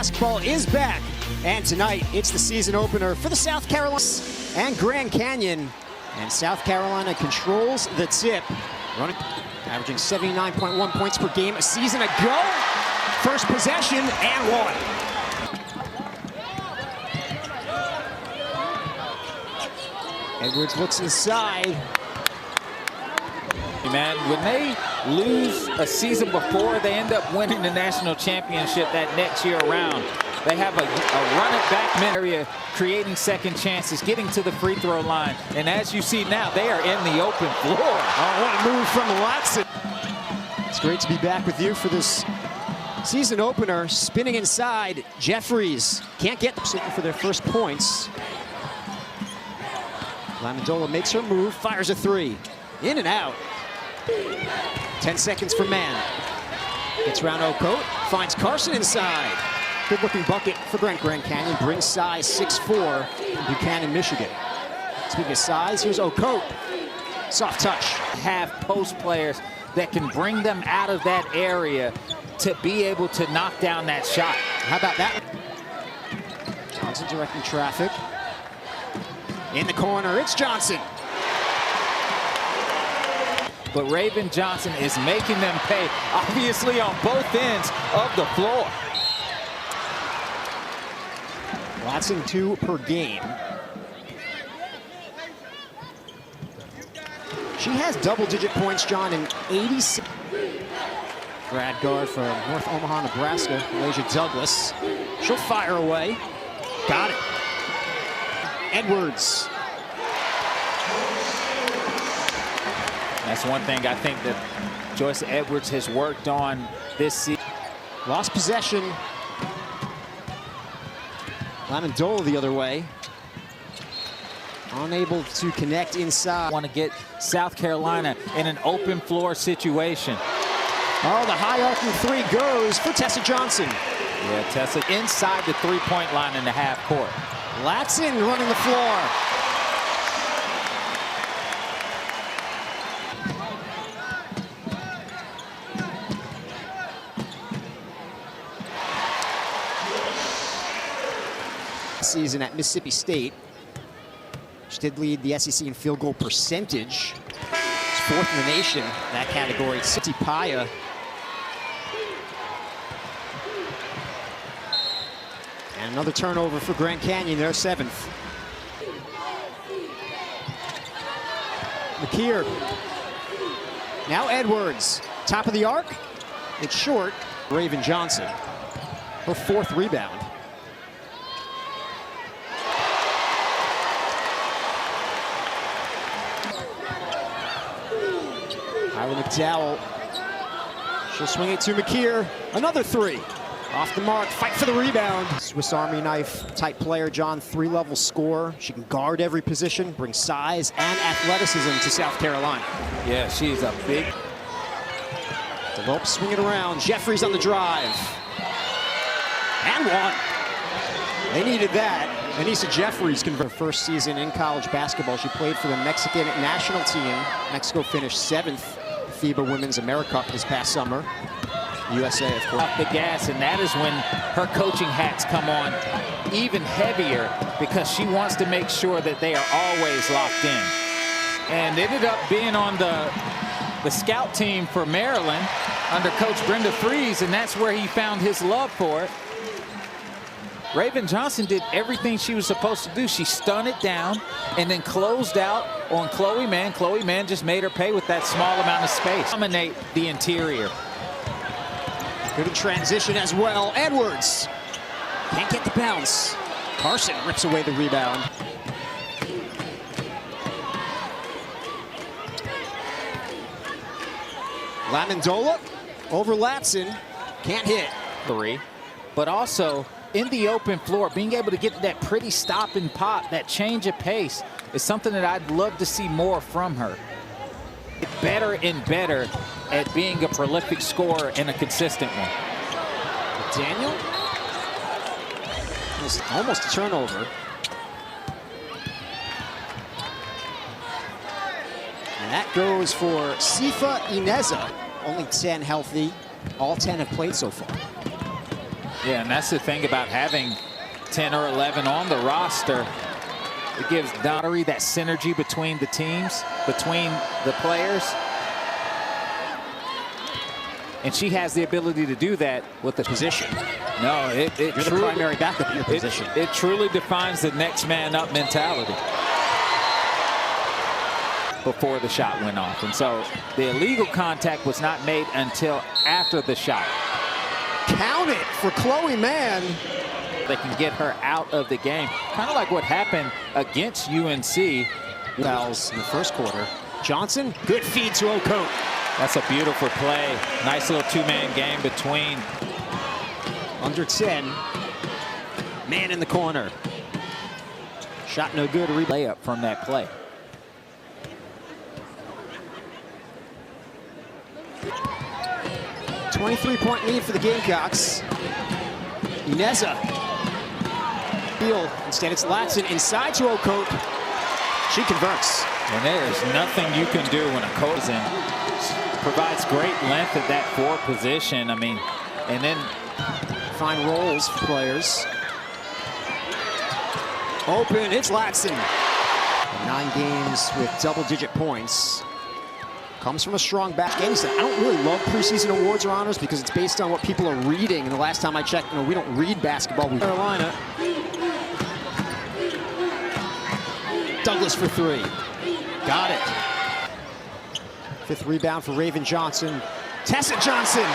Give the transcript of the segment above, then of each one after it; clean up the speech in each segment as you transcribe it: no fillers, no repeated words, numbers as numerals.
basketball is back, and tonight it's the season opener for the South Carolina and Grand Canyon, and South Carolina controls the tip, averaging 79.1 points per game a season ago. First possession and one. Edwards looks inside. Man, when they lose a season before they end up winning the national championship that next year around, they have a run-it-back area, creating second chances, getting to the free throw line. And as you see now, they are in the open floor. Oh, what a move from Latson. It's great to be back with you for this season opener. Spinning inside, Jeffries can't get for their first points. Amendola makes her move, fires a three. In and out. 10 seconds for Mann. Gets around Ocote, finds Carson inside. Good looking bucket for Grand Canyon. Brings size 6'4" from Buchanan, Michigan. Speaking of size, here's Ocote. Soft touch. Have post players that can bring them out of that area to be able to knock down that shot. How about that? Johnson directing traffic. In the corner, it's Johnson. But Raven Johnson is making them pay, obviously on both ends of the floor. Latson 2 per game. She has double-digit points, John, in 86. Grad guard from North Omaha, Nebraska, Malaysia Douglas. She'll fire away. Got it. Edwards. That's one thing I think that Joyce Edwards has worked on this season. Lost possession. Amendola the other way. Unable to connect inside. Want to get South Carolina in an open floor situation. Oh, the high arcing three goes for Tessa Johnson. Yeah, Tessa inside the three-point line in the half court. Latson running the floor. Season at Mississippi State. She did lead the SEC in field goal percentage. It's fourth in the nation in that category. City Paya. And another turnover for Grand Canyon, their seventh. McKeer. Now Edwards. Top of the arc. It's short. Raven Johnson. Her fourth rebound. McDowell. She'll swing it to McKeer. Another three. Off the mark. Fight for the rebound. Swiss Army knife type player, John. Three-level scorer. She can guard every position, bring size and athleticism to South Carolina. Yeah, she's a big. DeLope swing it around. Jeffries on the drive. And one. They needed that. Anissa Jeffries converted her first season in college basketball. She played for the Mexican national team. Mexico finished 7th FIBA Women's America this past summer. USA, of course. Off the gas, and that is when her coaching hats come on even heavier, because she wants to make sure that they are always locked in. And ended up being on the scout team for Maryland under Coach Brenda Freeze, and that's where he found his love for it. Raven Johnson did everything she was supposed to do. She stunned it down and then closed out on Chloe Mann. Chloe Mann just made her pay with that small amount of space. Dominate the interior. Good in transition as well. Edwards can't get the bounce. Carson rips away the rebound. Amendola over Latson. Can't hit. Three, but also in the open floor, being able to get that pretty stop and pop, that change of pace, is something that I'd love to see more from her. Better and better at being a prolific scorer and a consistent one. Daniel. Almost a turnover. And that goes for Sifa Ineza. Only 10 healthy. All 10 have played so far. Yeah, and that's the thing about having 10 or 11 on the roster. It gives Daughtery that synergy between the teams, between the players. And she has the ability to do that with the Position. No, it You're the truly, primary backup in your position. It truly defines the next man up mentality before the shot went off. And so the illegal contact was not made until after the shot. Count it for Chloe Mann. They can get her out of the game. Kind of like what happened against UNC. Fouls in the first quarter. Johnson, good feed to Okote. That's a beautiful play. Nice little two-man game between. Under 10. Man in the corner. Shot no good. Layup from that play. A 23-point lead for the Gamecocks. Ineza. Instead, it's Latson inside to Okote. She converts. And there's nothing you can do when Okote's in. Provides great length at that 4 position. I mean, and then find roles for players. Open, it's Latson. 9 games with double-digit points. Comes from a strong back end. I don't really love preseason awards or honors because it's based on what people are reading. And the last time I checked, we don't read basketball. Carolina. Douglas for 3. Got it. 5th rebound for Raven Johnson. Tessa Johnson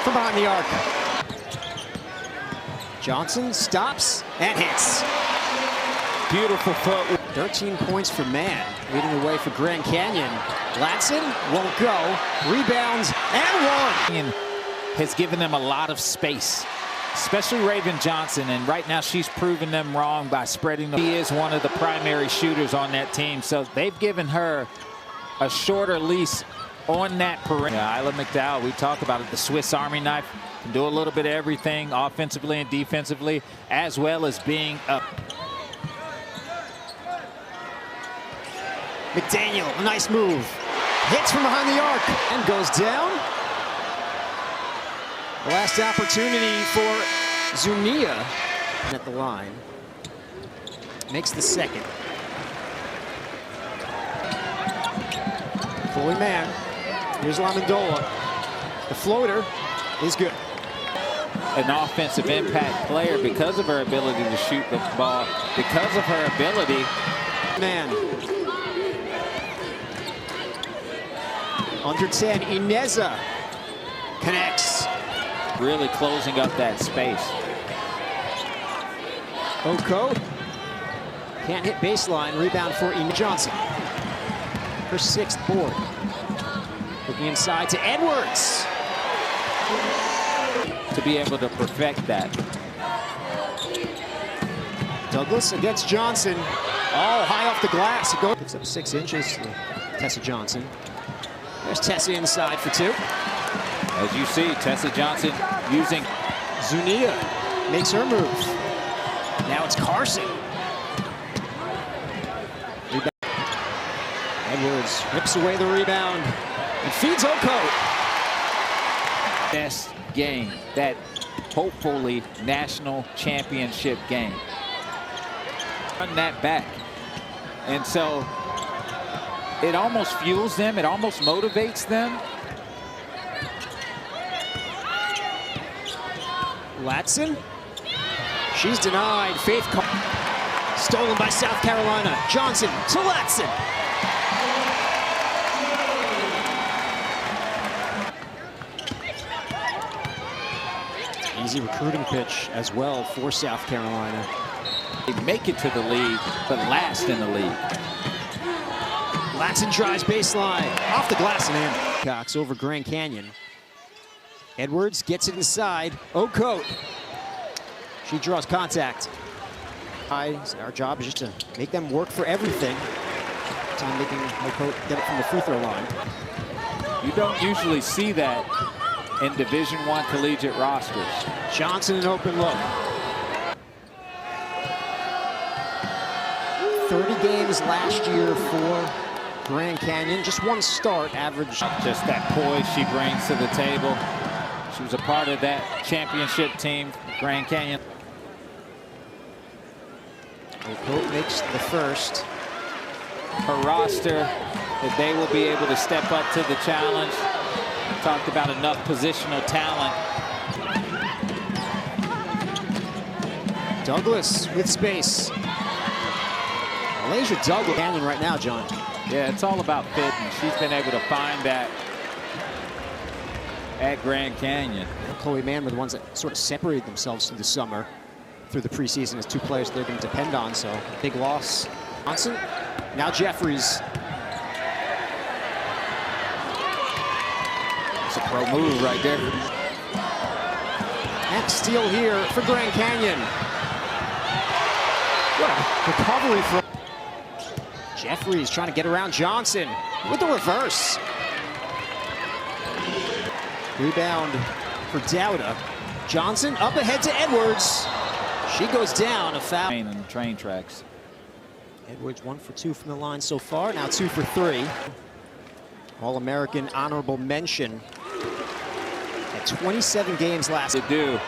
from behind the arc. Johnson stops and hits. Beautiful foot. 13 points for Mann, leading the way for Grand Canyon. Latson won't go. Rebounds and 1. Has given them a lot of space, especially Raven Johnson. And right now she's proven them wrong by spreading them. He is one of the primary shooters on that team. So they've given her a shorter leash on that perimeter. Yeah, Isla McDowell, we talk about it, the Swiss Army knife, can do a little bit of everything offensively and defensively, as well as being up. McDaniel, a nice move. Hits from behind the arc and goes down. The last opportunity for Zuniga at the line. Makes the second. Chloe Mann. Here's Lamondola. The floater is good. An offensive impact player because of her ability to shoot the ball, because of her ability. Mann. Under 10, Ineza connects. Really closing up that space. Okote can't hit baseline. Rebound for Ineza Johnson. Her 6th board. Looking inside to Edwards. To be able to perfect that. Douglas against Johnson. Oh, high off the glass. It goes. Picks up 6 inches to Tessa Johnson. There's Tessa inside for 2. As you see, Tessa Johnson using. Zuniga makes her move. Now it's Carson. Rebound. Edwards rips away the rebound and feeds Okote. Best game, that hopefully national championship game. Run that back. And so it almost fuels them, it almost motivates them. Latson, she's denied. Faith stolen by South Carolina. Johnson to Latson. Easy recruiting pitch as well for South Carolina. They make it to the league, but last in the league. Latson drives baseline, off the glass and in. Cox over Grand Canyon. Edwards gets it inside. Okote. She draws contact. Our job is just to make them work for everything. Time making Okote get it from the free throw line. You don't usually see that in Division I collegiate rosters. Johnson an open look. 30 games last year for Grand Canyon. Just 1 start, average. Just that poise she brings to the table. She was a part of that championship team, Grand Canyon. Coat makes the first. Her roster, that they will be able to step up to the challenge. Talked about enough positional talent. Douglas with space. Malaysia Douglas Canyon right now, John. Yeah, it's all about fit, and she's been able to find that at Grand Canyon. Chloe Mann were the ones that sort of separated themselves through the summer, through the preseason, as two players they're going to depend on, so big loss. Johnson, now Jeffries. It's a pro move right there. And steal here for Grand Canyon. What a recovery from Jeffries trying to get around Johnson with the reverse. Rebound for Dowda. Johnson up ahead to Edwards. She goes down, a foul. And train tracks. Edwards 1 for 2 from the line so far, now 2 for 3. All-American honorable mention at 27 games last. To do,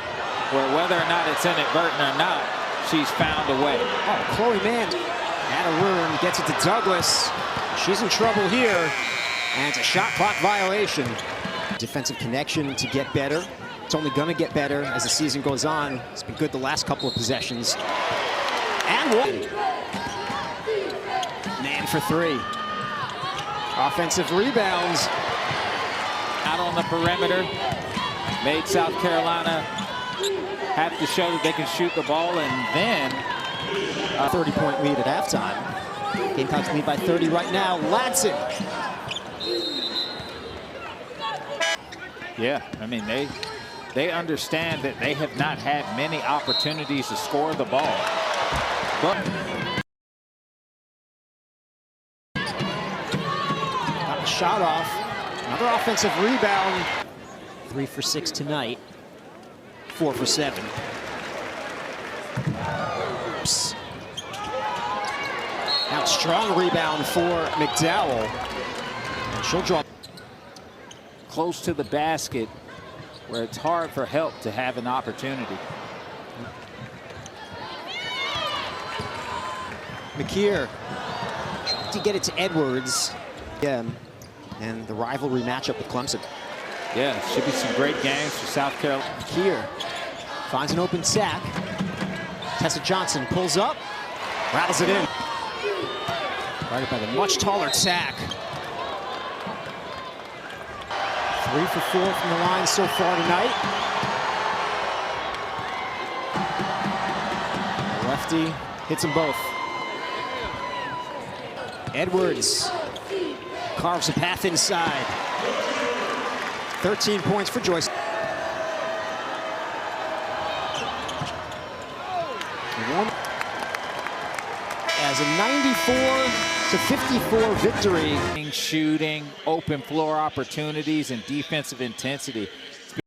where whether or not it's inadvertent or not, she's found a way. Oh, Chloe Mann out of room, gets it to Douglas. She's in trouble here, and it's a shot clock violation. Defensive connection to get better. It's only going to get better as the season goes on. It's been good the last couple of possessions. And one. Man for 3. Offensive rebounds. Out on the perimeter. Made South Carolina have to show that they can shoot the ball, and then a 30-point lead at halftime. Gamecocks lead by 30 right now. Ladson. Yeah, I mean, they understand that they have not had many opportunities to score the ball. But got the shot off. Another offensive rebound. 3 for 6 tonight. 4 for 7. Oops. Now strong rebound for McDowell. And she'll draw close to the basket, where it's hard for help to have an opportunity. McKeer trying to get it to Edwards. Yeah, and the rivalry matchup with Clemson. Yeah, should be some great games for South Carolina. McKeer finds an open sack. Tessa Johnson pulls up, rattles it in. Guarded by the much taller Sack. 3 for 4 from the line so far tonight. The lefty hits them both. Edwards carves a path inside. 13 points for Joyce. As a 94-54 victory. Shooting, open floor opportunities, and defensive intensity.